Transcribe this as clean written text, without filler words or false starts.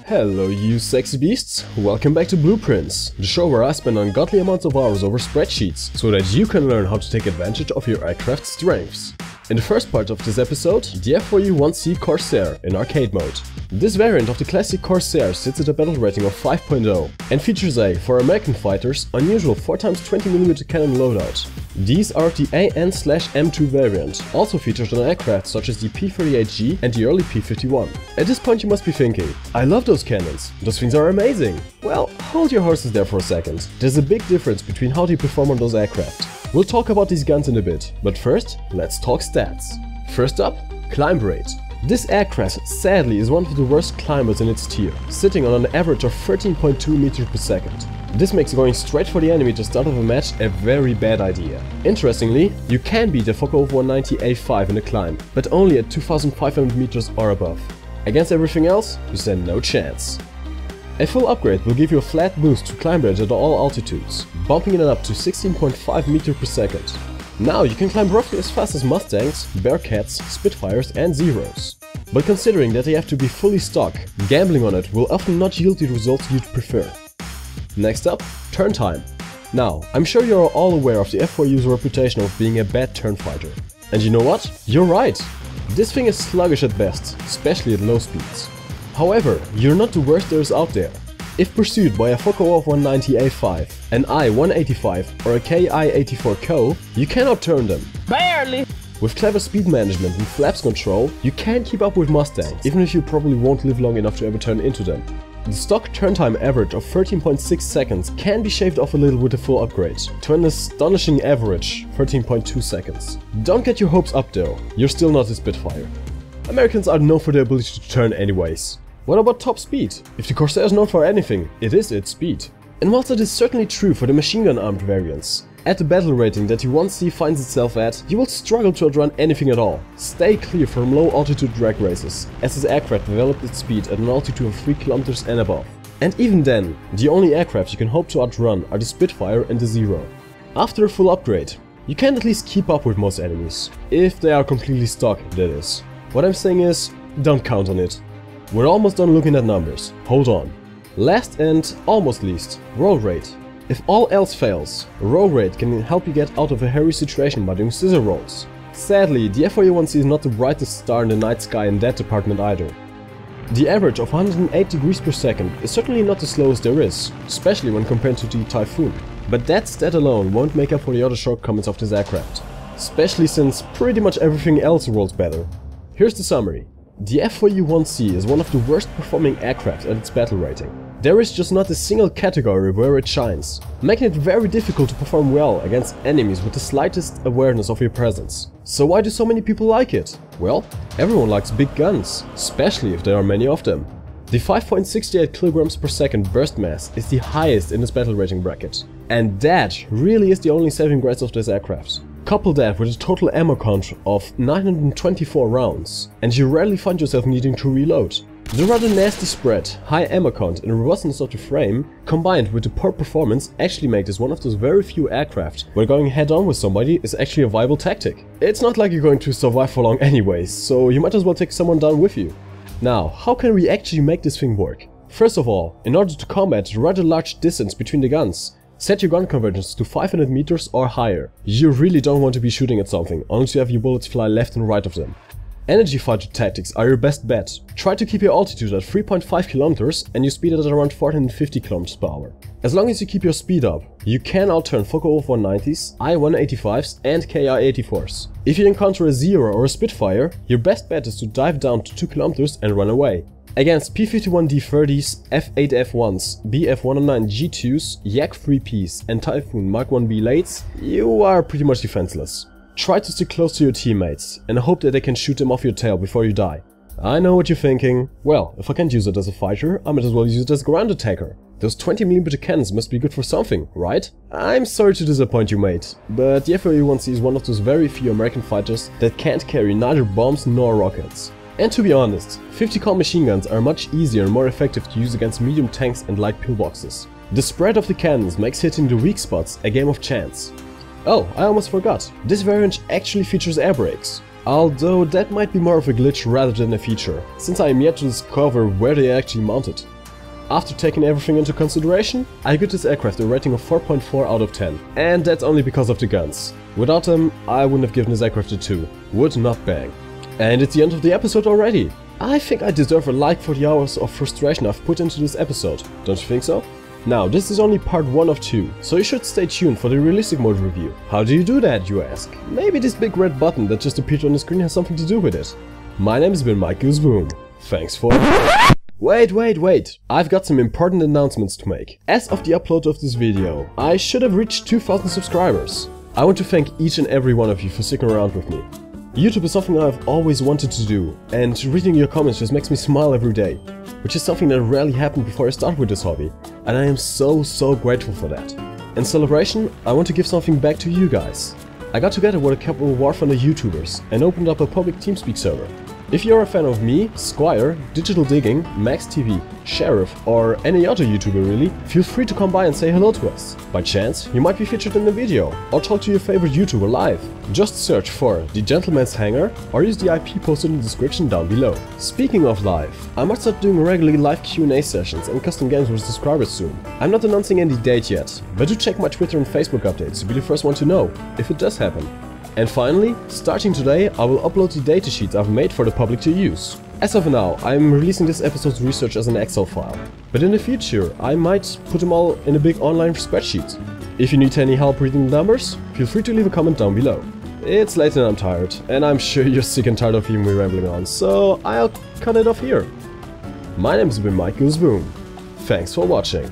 Hello you sexy beasts, welcome back to Blueprints, the show where I spend ungodly amounts of hours over spreadsheets, so that you can learn how to take advantage of your aircraft's strengths. In the first part of this episode, the F4U-1C Corsair in arcade mode. This variant of the classic Corsair sits at a battle rating of 5.0 and features a, for American fighters, unusual 4x20mm cannon loadout. These are the AN/M2 variant, also features on aircraft such as the P-38G and the early P-51. At this point you must be thinking, I love those cannons, those things are amazing. Well, hold your horses there for a second. There's a big difference between how they perform on those aircraft. We'll talk about these guns in a bit, but first, let's talk stats. First up, climb rate. This aircraft sadly is one of the worst climbers in its tier, sitting on an average of 13.2 meters per second. This makes going straight for the enemy to start off a match a very bad idea. Interestingly, you can beat the Focke-Wulf 190A5 in a climb, but only at 2500 meters or above. Against everything else, you stand no chance. A full upgrade will give you a flat boost to climb rate at all altitudes, bumping it up to 16.5 meters per second. Now you can climb roughly as fast as Mustangs, Bearcats, Spitfires and Zeros. But considering that they have to be fully stock, gambling on it will often not yield the results you'd prefer. Next up, turn time. Now, I'm sure you're all aware of the F4U's reputation of being a bad turn fighter. And you know what? You're right! This thing is sluggish at best, especially at low speeds. However, you're not the worst there is out there. If pursued by a Focke-Wulf 190A5, an I-185 or a Ki-84 Co, you cannot turn them. Barely! With clever speed management and flaps control, you can keep up with Mustangs, even if you probably won't live long enough to ever turn into them. The stock turn time average of 13.6 seconds can be shaved off a little with a full upgrade, to an astonishing average 13.2 seconds. Don't get your hopes up though, you're still not a Spitfire. Americans are known for their ability to turn anyways. What about top speed? If the Corsair is known for anything, it is its speed. And whilst that is certainly true for the machine gun armed variants, at the battle rating that the 1C finds itself at, you will struggle to outrun anything at all. Stay clear from low altitude drag races, as this aircraft developed its speed at an altitude of 3 km and above. And even then, the only aircraft you can hope to outrun are the Spitfire and the Zero. After a full upgrade, you can at least keep up with most enemies, if they are completely stock, that is. What I'm saying is, don't count on it. We're almost done looking at numbers, hold on. Last and almost least, roll rate. If all else fails, roll rate can help you get out of a hairy situation by doing scissor rolls. Sadly, the F4U-1C is not the brightest star in the night sky in that department either. The average of 108 degrees per second is certainly not the slowest there is, especially when compared to the Typhoon. But that stat alone won't make up for the other shortcomings of this aircraft, especially since pretty much everything else rolls better. Here's the summary. The F4U-1C is one of the worst performing aircraft at its battle rating. There is just not a single category where it shines, making it very difficult to perform well against enemies with the slightest awareness of your presence. So why do so many people like it? Well, everyone likes big guns, especially if there are many of them. The 5.68 kg per second burst mass is the highest in this battle rating bracket, and that really is the only saving grace of this aircraft. Couple that with a total ammo count of 924 rounds, and you rarely find yourself needing to reload. The rather nasty spread, high ammo count and robustness of the frame, combined with the poor performance, actually make this one of those very few aircraft where going head on with somebody is actually a viable tactic. It's not like you're going to survive for long anyways, so you might as well take someone down with you. Now, how can we actually make this thing work? First of all, in order to combat the rather large distance between the guns, set your gun convergence to 500 meters or higher. You really don't want to be shooting at something, only to have your bullets fly left and right of them. Energy fighter tactics are your best bet. Try to keep your altitude at 3.5 kilometers and your speed at around 450 kilometers per hour. As long as you keep your speed up, you can outturn Focke-Wulf 190s, I-185s and Ki-84s. If you encounter a Zero or a Spitfire, your best bet is to dive down to 2 kilometers and run away. Against P-51D30s, F-8F1s, Bf-109G2s, Yak-3Ps and Typhoon Mark 1B Lates, you are pretty much defenseless. Try to stick close to your teammates and hope that they can shoot them off your tail before you die. I know what you're thinking. Well, if I can't use it as a fighter, I might as well use it as a ground attacker. Those 20mm cannons must be good for something, right? I'm sorry to disappoint you, mate, but the F4U-1C is one of those very few American fighters that can't carry neither bombs nor rockets. And to be honest, 50 cal machine guns are much easier and more effective to use against medium tanks and light pillboxes. The spread of the cannons makes hitting the weak spots a game of chance. Oh, I almost forgot, this variant actually features air brakes. Although that might be more of a glitch rather than a feature, since I am yet to discover where they are actually mounted. After taking everything into consideration, I give this aircraft a rating of 4.4 out of 10. And that's only because of the guns. Without them, I wouldn't have given this aircraft a 2. Would not bang. And it's the end of the episode already. I think I deserve a like for the hours of frustration I've put into this episode. Don't you think so? Now, this is only part 1 of 2, so you should stay tuned for the realistic mode review. How do you do that, you ask? Maybe this big red button that just appeared on the screen has something to do with it. My name has been Mike Gooseboom. Thanks for... Wait, I've got some important announcements to make. As of the upload of this video, I should have reached 2,000 subscribers. I want to thank each and every one of you for sticking around with me. YouTube is something I've always wanted to do, and reading your comments just makes me smile every day, which is something that rarely happened before I started with this hobby, and I am so grateful for that. In celebration, I want to give something back to you guys. I got together with a couple of War Thunder YouTubers and opened up a public TeamSpeak server. If you're a fan of me, Squire, Digital Digging, Max TV, Sheriff, or any other YouTuber really, feel free to come by and say hello to us. By chance, you might be featured in the video, or talk to your favorite YouTuber live. Just search for The Gentleman's Hangar, or use the IP posted in the description down below. Speaking of live, I might start doing regularly live Q&A sessions and custom games with subscribers soon. I'm not announcing any date yet, but do check my Twitter and Facebook updates to be the first one to know, if it does happen. And finally, starting today, I will upload the datasheets I've made for the public to use. As of now, I'm releasing this episode's research as an Excel file, but in the future I might put them all in a big online spreadsheet. If you need any help reading the numbers, feel free to leave a comment down below. It's late and I'm tired, and I'm sure you're sick and tired of hearing me rambling on, so I'll cut it off here. My name's been Mike Gooseboom. Thanks for watching.